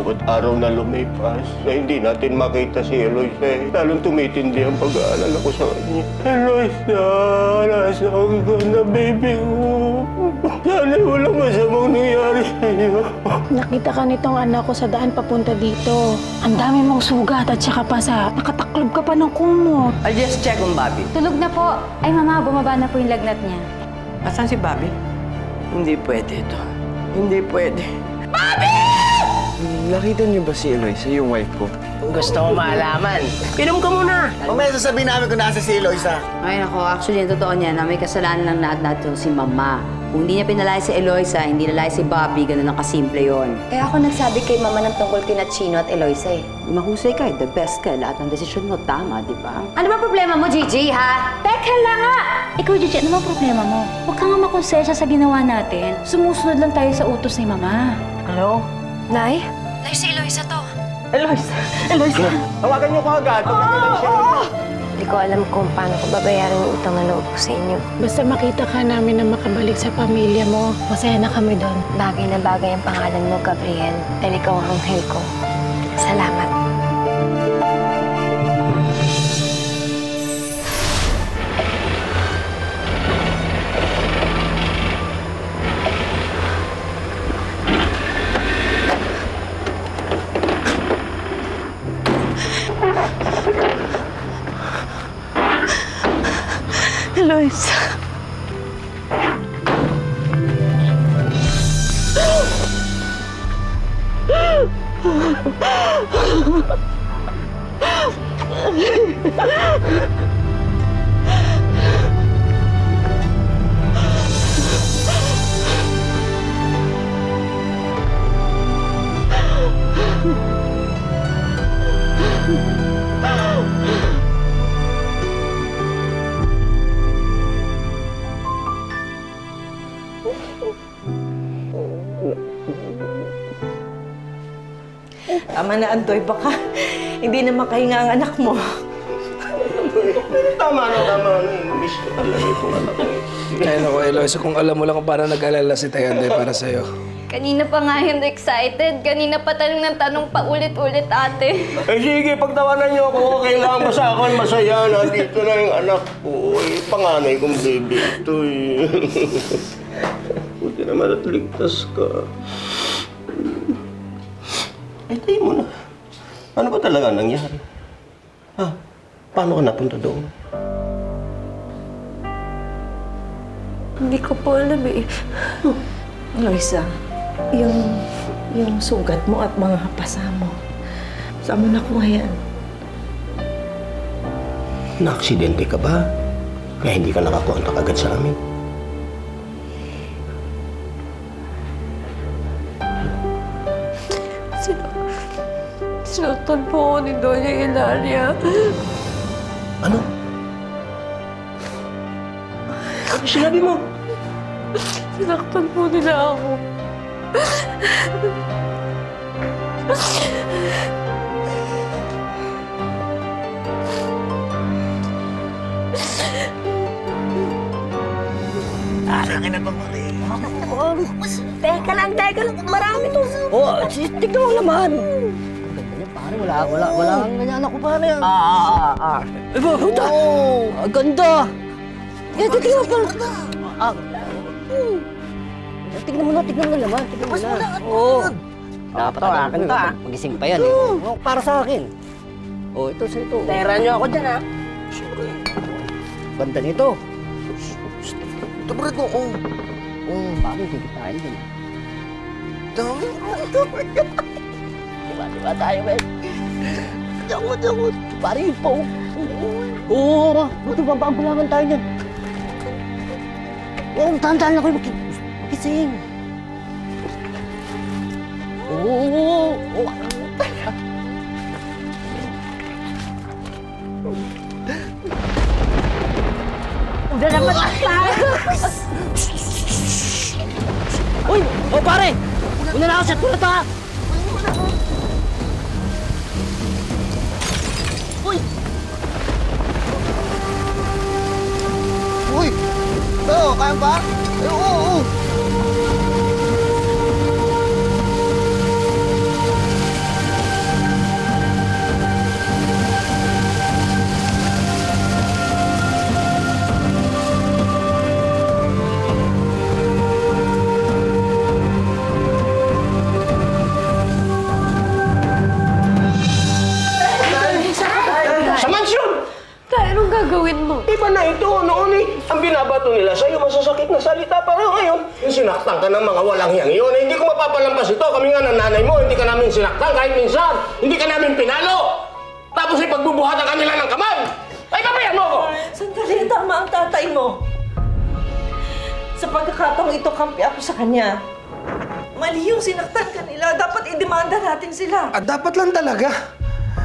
bawat araw na lumipas na hindi natin makita si Eloisa, lalong tumitindi ang pag-aalala ko sa kanya. Eloisa, nasaan ka na, baby ko? Sana walang masamang nangyari sa'yo. Nakita ka nitong anak ko sa daan papunta dito. Ang dami mong sugat at saka pa sa nakataklob ka pa ng kumot. I'll just check on Bobby. Tulog na po. Ay, mama, bumaba na po yung lagnat niya. Asan si Bobby? Hindi pwede ito. Hindi pwede. Nakita niyo ba si Eloisa, yung wife ko? Kung gusto mo malaman, inom ka muna. Mamaya sasabihin namin kung nasa si Eloisa. Ay, nako. Actually, ang totoo niya na may kasalanan lang natin si Mama. Kung hindi niya pinalaya si Eloisa, hindi nalaya si Bobby, ganun ang kasimple yon. Kaya ako nagsabi kay Mama ng tungkol kina Chino at Eloisa eh. Mahusay ka, the best ka. Lahat ng desisyon mo tama, di ba? Ano ba problema mo, Gigi, ha? Teka lang nga! Ikaw, Gigi, ano bang problema mo? Huwag ka nga makonsensya sa ginawa natin. Sumusunod lang tayo sa utos ni Mama. Hello? Nay? Nay, si Eloisa to. Eloisa! Eloisa! Tawagan niyo ko agad. Hindi ko alam kung paano ko babayaran yung utang na loob ko sa inyo. Basta makita ka namin na makabalik sa pamilya mo, masaya na kami doon. Bagay na bagay ang pangalan mo, Gabriel. Dahil ikaw ang anghel ko. Salamat. Eloisa. Tama na, Antoy. Baka hindi na makahinga ang anak mo. Tama na. Miss ko talaga itong anak ko. Ay, naku, Eloisa, kung alam mo lang kung paano nag-alala si Tayanday para sa'yo. Kanina pa nga yun excited. Kanina pa tanong ng tanong pa ulit-ulit, ate. Eh sige, pagtawanan niyo ako. Kailangan mo sa akin masaya na dito na yung anak ko. Eh, panganay kong baby ito eh. Buti naman at ligtas ka. Ay, tayo mo na. Ano ba talaga nangyari? Ha? Paano ka napunta doon? Hindi ko po alam eh. Eloisa, yung sugat mo at mga hapasa mo, saan mo nakuha yan? Na-aksidente ka ba? Kaya hindi ka nakakontak agad sa amin? Sinuntan po ako ni Doña Ilaria. Ano? Ano sinabi mo? Sinaktan po nila ako. Teka lang. Marami to. Oh, tignan mo naman. Pare, wala kang ganyan ako, pare. Ang ganda. Tignan mo pala. Tignan mo na naman. Oo. Dapat akin to, ah. Magising pa yan, eh. Oh, para sa akin. Oh, ito sa ito. Tera niyo ako dyan, ha? Ganda nito. Ito, Brad, mo. Oh, bakit kikitain din? Dami. Diba tayo, Ben? Diyan. Pare, yun pa, oh. Oo, buti ba paambulangan tayo niyan? Oo, tahan-tahan lang kayo magising. Oo. Udah dapat tayo. Uy! Oh, pare! Una na ako sa tulad, ha? Uy! Ito, kaya ba? Ay, oo. gagawin mo? Iba na ito, noon ang binabato nila sa'yo, masasakit na salita. Pero ngayon, yung sinaktan ka ng mga walang hiyang yun, hindi ko mapapalampas ito. Kami nga ng nanay mo, hindi ka namin sinaktan kahit minsan. Hindi ka namin pinalo. Tapos ipagbubuhatan ka nila ng kamay. Ay, papayan mo ako! Sandali, tama ang tatay mo. Sa pagkakataong ito, kampi ako sa kanya. Mali yung sinaktan ka nila. Dapat idemanda natin sila. At dapat lang talaga.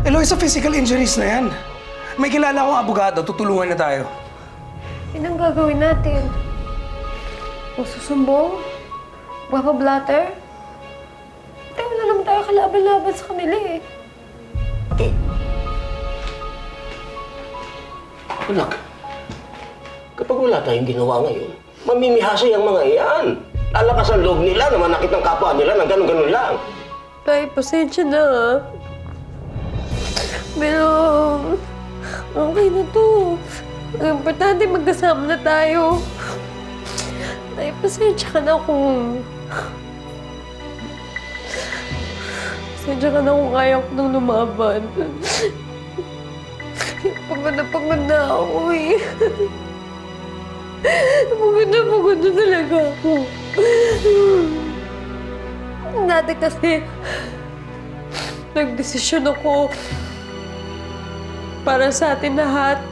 Eloisa, physical injuries na yan. May kilala akong abogado, tutulungan na tayo. Yun ang gagawin natin. Magsusumbong? Blatter? Tayo na naman tayo kalaban-laban sa kanila eh. Anak, kapag wala tayong ginawa ngayon, mamimihasa yung mga iyan. Lalakas ang loob nila na manakit ng kapwa nila ng ganun-ganun lang. Tay, pasensya na ha. Pero, okay na to. Ang importante, magkasama na tayo. Tay, pasensya ka na kung... Pasensya ka na kung kaya ko nang lumaban. Pagod na ako eh. Pagod na talaga ako. Dati kasi, nagdesisyon ako para sa atin lahat.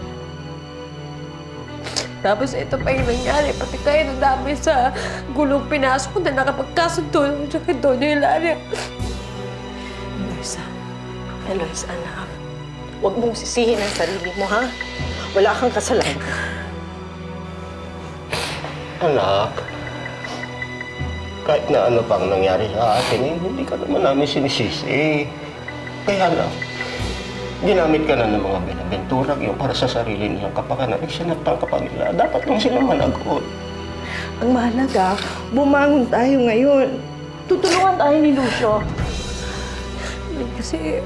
Tapos ito pa yung nangyari, pati kayo nadami sa gulong pinasok ko na nakapagkasundo sa Doña Hilaria. Eloisa, anak. Huwag mong sisihin ang sarili mo, ha? Wala kang kasalanan. Anak, kahit na ano pang nangyari sa atin, hindi ka naman namin sinisisi. Kaya lang, ginamit ka na ng mga binabenturag yung para sa sarili niyang kapakanan. Sinaktan ka pa nila. Dapat lang sila managot. Ang mahalaga, bumangon tayo ngayon. Tutulungan tayo ni Lucio. Kasi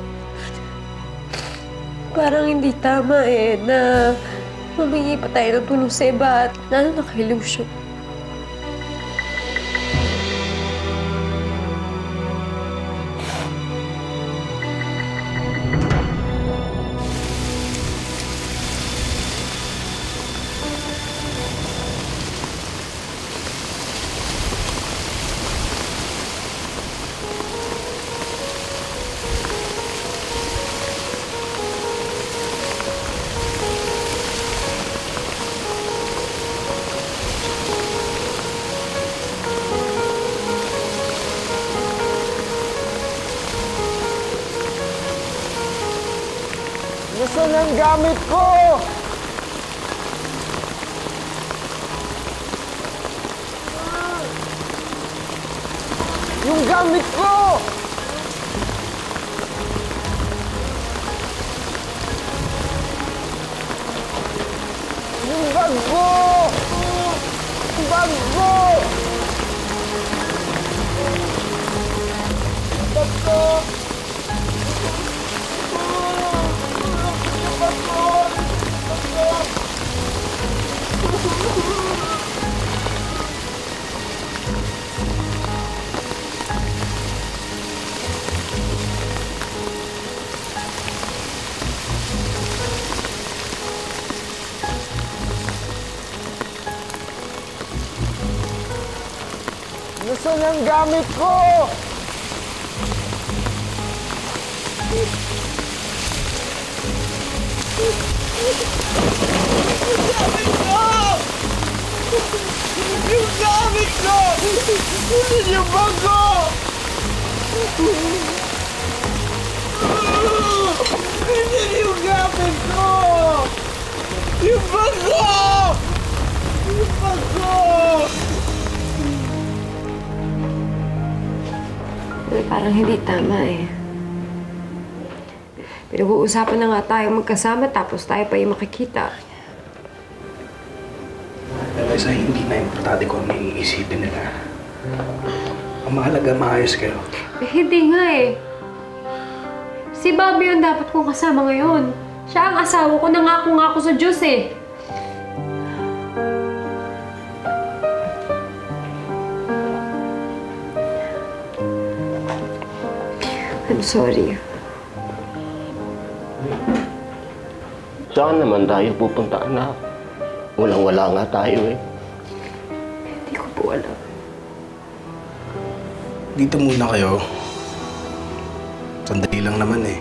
parang hindi tama eh na humingi pa tayo ng tulong sa iba at lalo na kay Lucio. Nasaan ang gamit ko? Yung gamit ko! Yung bag ko! Yung bag ko! Bag ko! Nasaan ang gamit ko? Yung gamit ko! Kunin yung bag ko! Kunin yung gamit ko! Yung bag ko! Yung bag ko! Parang hindi tama eh. Pinag-uusapan na nga tayo magkasama tapos tayo pa yung makikita. Eloisa, hindi na importante kung ano yung iisipin nila. Ang mahalaga, maayos kayo. Eh, hindi nga eh. Si Bobby ang dapat kong kasama ngayon. Siya ang asawa ko, nangako nga ako sa Diyos eh. I'm sorry. Sa Saan naman tayo pupunta, anak? Walang-wala nga tayo eh. Hindi ko po alam. Dito muna kayo. Sandali lang naman eh.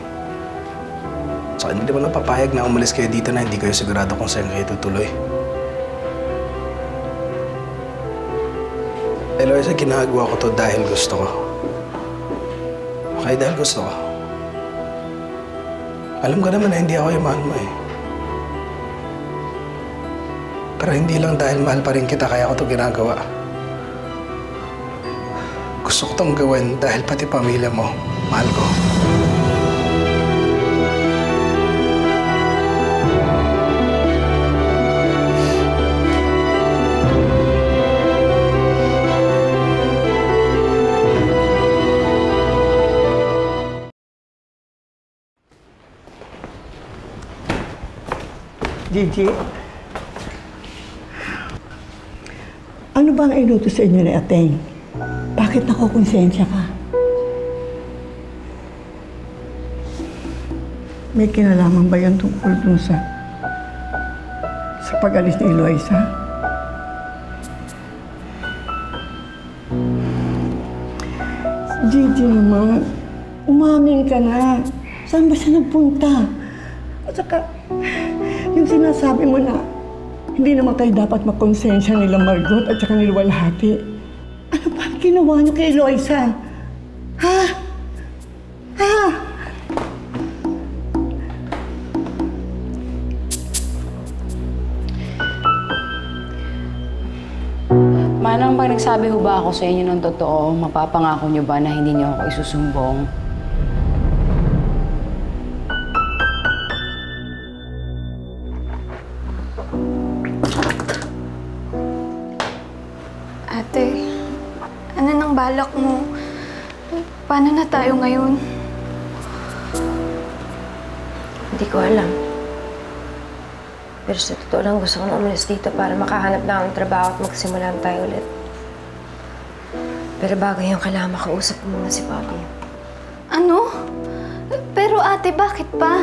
Saka hindi naman napapayag na umalis kayo dito na hindi kayo sigurado kung saan kayo tutuloy. Eloisa, ginagawa ko to dahil gusto ko. Okay, dahil gusto ko. Alam ko naman na hindi ako yung mahal mo eh. Pero hindi lang dahil mahal pa rin kita kaya ko to ginagawa. Gusto ko tong gawin dahil pati pamilya mo, mahal ko. Gigi, ano ba ang inutos sa inyo ni Ateng? Bakit nakukonsensya ka? May kinalaman ba yan tungkol dun sa pag-alis ni Eloisa? Gigi naman, umamin ka na. Saan ba siya nagpunta? At saka, yung sinasabi mo na hindi naman tayo dapat makonsensya nila Margot at saka nila Walhati. Ano ba ang ginawa niyo kay Eloisa? Ha? Ha? Manang, pag nagsabi ho ba ako sa inyo ng totoo, mapapangako niyo ba na hindi niyo ako isusumbong? Ate, ano nang balak mo? Paano na tayo ngayon? Hindi ko alam. Pero sa totoo lang, gusto ko na umalis dito para makahanap na ng trabaho at magsimula tayo ulit. Pero bago yung kailangan makausap ko muna si Bobby. Ano? Pero ate, bakit pa?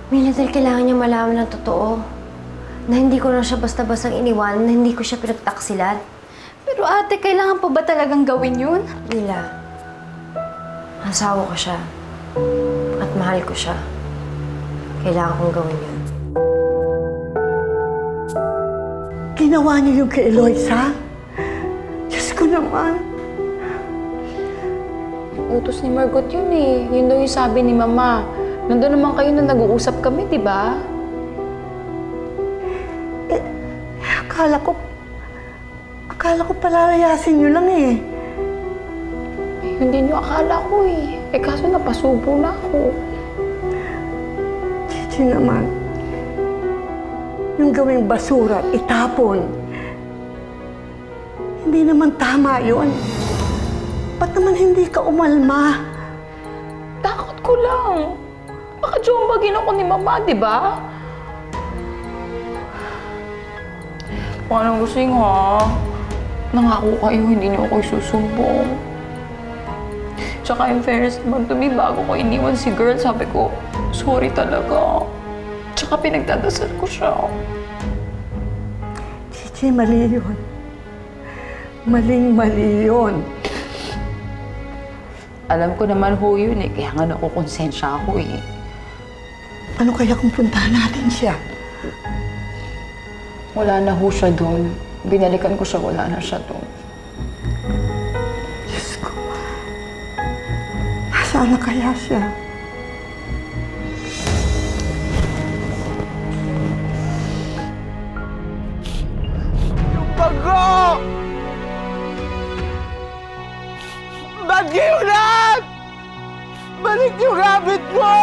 Minatal, kailangan niya malaman ng totoo. Na hindi ko na siya basta-bastang iniwan, na hindi ko siya pinagtaksilan. Pero ate, kailangan pa ba talagang gawin yun? Lila, asawa ko siya. At mahal ko siya. Kailangan kong gawin yun. Ginawa niyo yung kay Eloisa? Diyos ko naman. Utos ni Margot yun eh. Yun daw yung sabi ni Mama. Nandun naman kayo na nag-uusap kami, di ba? Akala ko palalayasin niyo lang eh. Hindi niyo akala ko eh. Kaso napasubo na ako. Gigi naman, yung gawing basura, itapon. Hindi naman tama yun. Ba't naman hindi ka umalma? Takot ko lang. Baka jombagin ako ni Mama, di ba? Parang gusing ha. Nangako kayo, hindi niyo ako isusumbong. Tsaka in fairness naman to me, bago ko iniwan si girl, sabi ko, sorry talaga. Tsaka pinagdadasal ko siya. Gigi, mali yun. Maling-mali yun. Alam ko naman ho yun eh, kaya nga nakukonsensya ako eh. Ano kaya kung puntahan natin siya? Wala na ho siya doon. Binalikan ko siya, wala na siya doon. Diyos ko. Nasaan na kaya siya? Bago! Ba't kayo lahat? Balik yung gamit mo!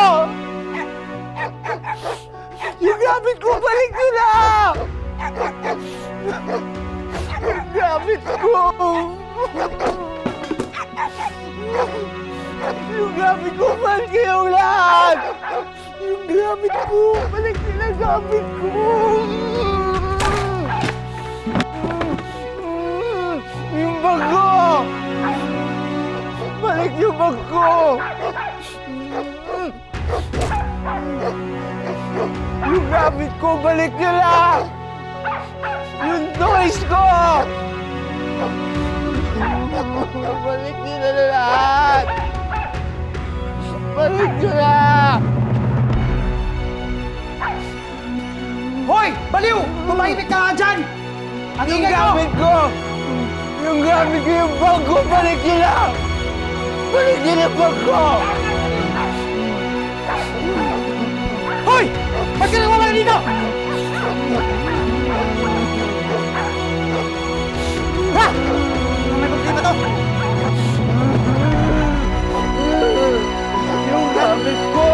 Yung gamit ko, balik nyo na! Yung gamit ko! Yung gamit ko, balik kayong lahat! Yung gamit ko, balik nila gamit ko! Yung bag ko! Balik yung bag ko! Yung gamit ko, balik niyo lang! Yung toys ko! Balik niyo na lahat! Balik niyo na! Hoy! Baliw! Tumahimik ka nga dyan! Ang Yung ingay mo! gamit ko! Yung gamit ko, yung bag ko, balik niyo na! Balik niyo na bag ko! Hoy! Ba't ka nang wala dito? Ha? May problema to? Yung gamit ko!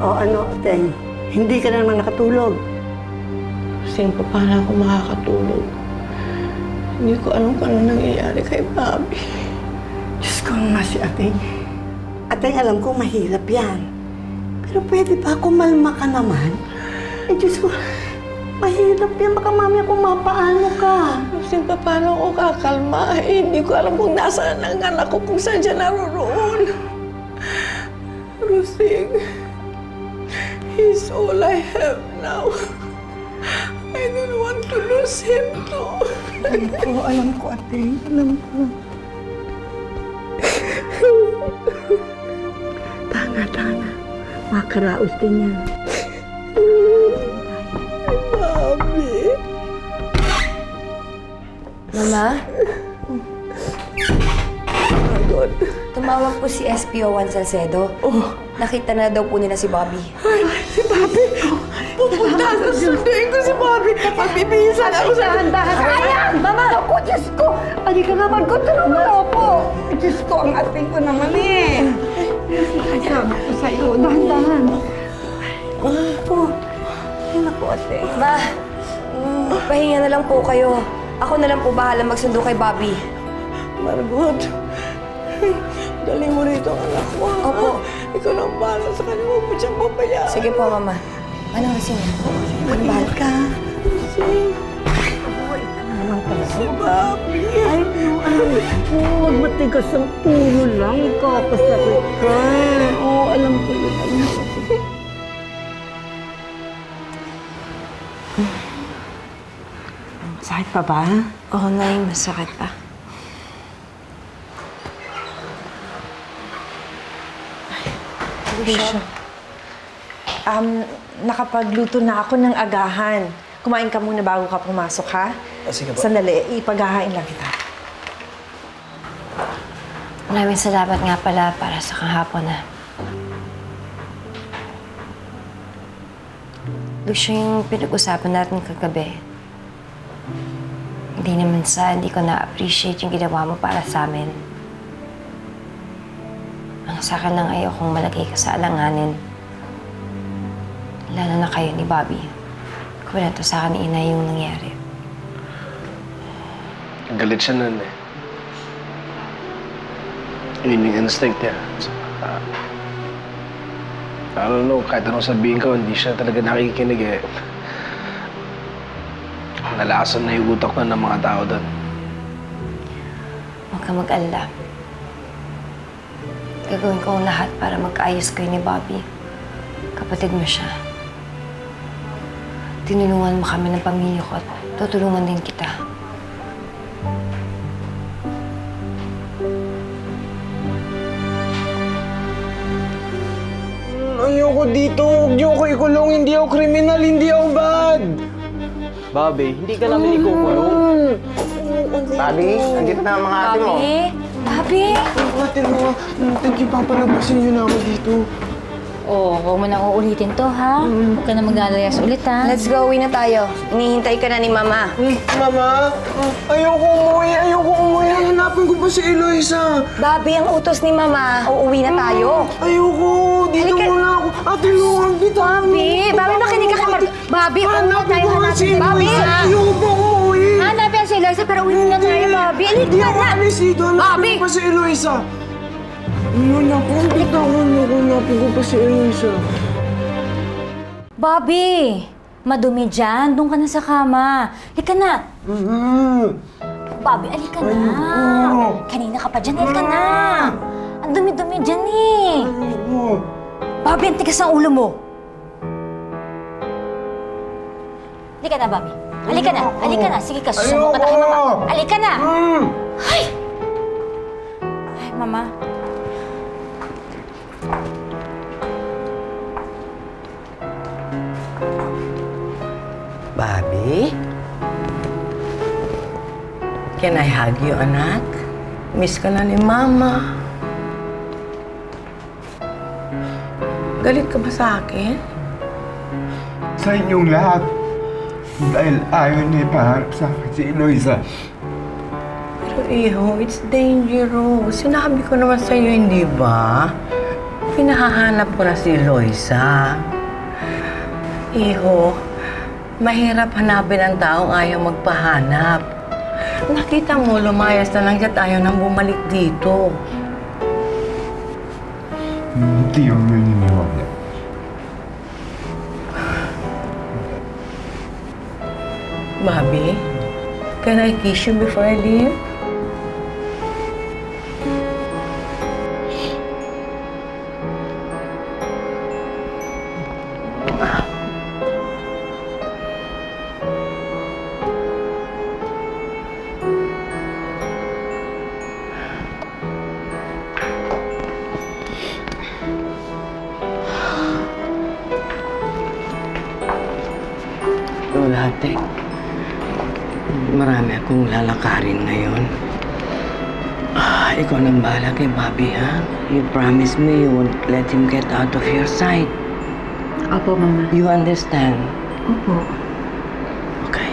O ano, Teng? Hindi ka na naman nakatulog. Sing, paano ako makakatulog? Hindi ko alam kung ano nangyayari kay Bobby. Diyos ko nga si Ateng. Ateng, alam ko mahirap yan. Pero pwede ba kumalma ka naman? Eh, Diyos ko, mahirap yan. Baka mamaya kumapaano ka. Sing, paano ako kakalma? Eh, hindi ko alam kung nasaan ang anak ko, kung saan siya naroon. Rusing, he's all I have now. I don't want to lose him too. Alam ko, Ateng. Alam ko. Tana. Makaraos din yan. Bobby. Mama? Pagod. Tumawag po si SPO1 Salcedo. Nakita na daw po nila si Bobby. Si Bobby! Pupunta ako, sunduin ko si Bobby. Magbibihisan ako sa handahan. Ayan! Mama! Ako, Diyos ko! Adi ka naman ko, tulungan mo po! Diyos ko, ang ating ko naman eh! Sabi ko sa'yo, dahan-dahan. Po, yun ako, ate. Ma, pahinga na lang po kayo. Ako na lang po bahala magsundo kay Bobby. Margot, dali mo rito ang anak mo. Opo. Ikaw na ang bahala sa kanya. Huwag mo siyang pabayaan. Sige po, Mama. Anong kasi niya? Mag-ingat ka. Si Bobby. Ay, huwag matigas ang ulo lang. Kakasakit ka. Oo, alam ko yun. Sakit pa ba? Oo, Nay. Masakit pa. Lucia. Nakapagluto na ako ng agahan. Kumain ka muna bago ka pumasok, ha? Sige po. Sandali, ipaghahain lang kita. Maraming salamat nga pala para sa kahapon, na. Lucio, yung pinag-usapan natin kagabi. Hindi ko na-appreciate yung ginawa mo para sa amin. Ang sa akin lang ayokong malagay ka sa alanganin. Lalo na kayo ni Bobby. Kwento sa akin ni Inay yung nangyari. Galit siya nun eh. Yun yung instinct niya. I don't know, kahit anong sabihin ko, hindi siya talaga nakikinig eh. Nalasan na yung utak na ng mga tao doon. Huwag ka mag-alala. Gagawin ko ang lahat para magkaayos kayo ni Bobby. Kapatid mo siya. Tinulungan mo kami ng pamilya ko at tutulungan din kita. Ayoko dito. Huwag niyo ako ikulong. Hindi ako kriminal. Hindi ako bad. Bobby, hindi ka namin ikukulong. Bobby, andito na ang mga ate mo. Bobby! Ate mo, thank you, papalabasin niyo na ako dito. Oh, huwag mo nang uulitin to, ha? Huwag ka na maglalayas ulit, ha? Let's go, uwi na tayo. Hinihintay ka na ni Mama. Mama, ayoko umuwi. Hanapin ko pa si Eloisa. Bobby, ang utos ni Mama. Uuwi na tayo. Ayoko, dito Halika. muna ako. Ate mo, ang bitawan mo. Bobby, makinig ka kay Margot. Bobby, uwi na tayo, hanapin. Bobby, ayoko pa umuwi. Hanapin si Eloisa, pero uwi na tayo, Bobby. Alik Hindi ka ako na! alis dito. Hanapin ko pa si Eloisa. Ayun ako, bitawan mo ako. Hanapin ko pa si Eloisa. Bobby, madumi dyan. Doon ka na sa kama. Halika na. Bobby, alika na. Kanina ka pa dyan, halika na. Ang dumi-dumi dyan eh. Bobby, ang tigas ng ulo mo! Halika na, Bobby. Halika na. Halika na. Sige ka, susumbong ka na kay Mama. Halika na! Ay! Ay, Mama. Bobby? Can I hug you, anak? Miss ka na ni Mama. Galit ka ba sa akin? Sa inyong lahat. Dahil ayaw niya ipaharap sa akin si Eloisa. Pero iho, it's dangerous. Sinabi ko naman sa'yo, hindi ba? Pinahahanap ko na si Eloisa. Iho, mahirap hanapin ang taong ayaw magpahanap. Nakita mo, lumayas na lang siya at ayaw nang bumalik dito. Hindi yung naniniwala. Bobby, can I kiss you before I leave? Lola, ate. Marami akong lalakarin ngayon. Ikaw nang bahala kay Bobby, ha? You promise me you won't let him get out of your sight. Opo, Mama. You understand? Opo. Okay.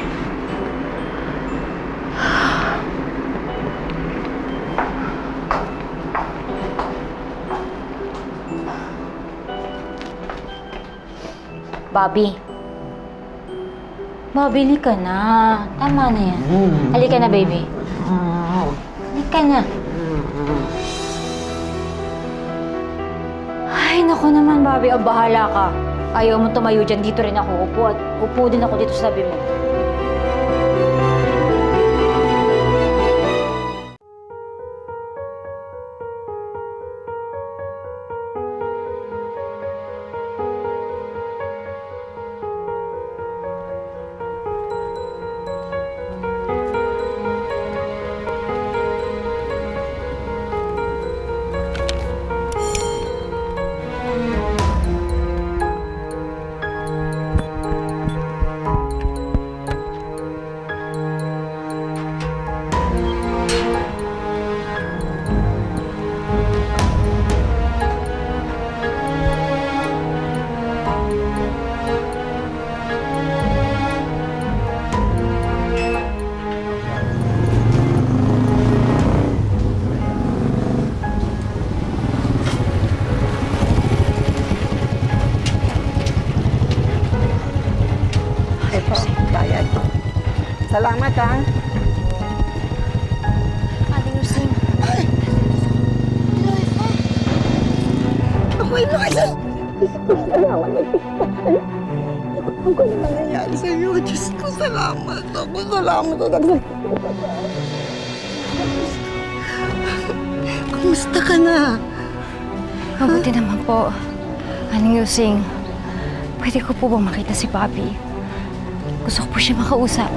Bobby. Bobby, halika na. Tama na yan. Halika na, baby. Halika na. Ay, naku naman, Bobby. O, bahala ka. Ayaw mo tumayo dyan. Dito rin ako upo. At upo din ako dito sa tabi mo. Salamat, ha? Ate Lucing. Ako, Eloisa! Salamat, Ano ko na nangyayari sa'yo? Diyos ko, salamat. Ako, salamat. Kumusta ka na? Mabuti naman po. Aling Lucing, pwede ko po bang makita si Bobby? Gusto ko po siya makausap.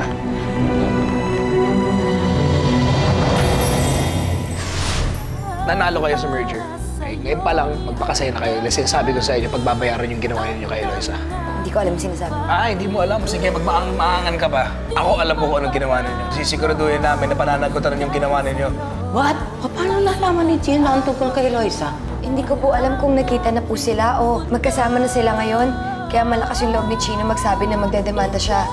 Nanalo kayo sa merger. Eh, ngayon pa lang, magpakasaya na kayo. Kasi sabi ko sa inyo, pagbabayaran yung ginawa niyo kay Eloisa. Hindi ko alam sinasabi. Hindi mo alam. Sige, magmaangan ka ba? Ako alam ko kung anong ginawa ninyo. Sisiguraduhin namin na pananagutan yung ginawa ninyo. What? Paano nalaman ni Gina ang tungkol kay Eloisa? Hindi ko po alam kung nakita na po sila o magkasama na sila ngayon. Kaya malakas yung loob ni Chino magsabi na magdedemanda siya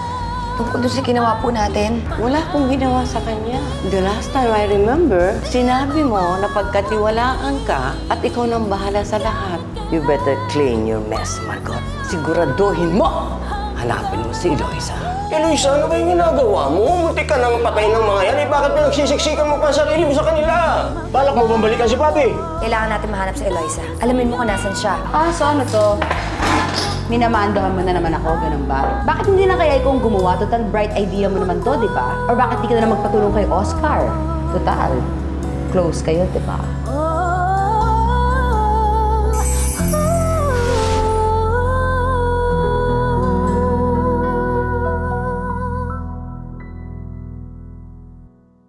tungkol doon sa ginawa po natin. Wala akong ginawa sa kanya. The last time I remember, sinabi mo na pagkatiwalaan ka at ikaw nang bahala sa lahat. You better clean your mess, Margot. Siguraduhin mo! Hanapin mo si Eloisa. Eloisa, ano ba yung ginagawa mo? Munti ka nang patay ng mga yan. Bakit pinagsisiksikan mo pa ang sarili mo sa kanila? Balak mo bang balikan si Papi? Kailangan natin mahanap si Eloisa. Alamin mo kung nasan siya. So ano to? Minamandohan mo na naman ako, ganun ba? Bakit hindi na kaya ikaw gumawa? Total, bright idea mo naman to, di ba? Or bakit di ka na magpatulong kay Oscar? Total, close kayo, di ba?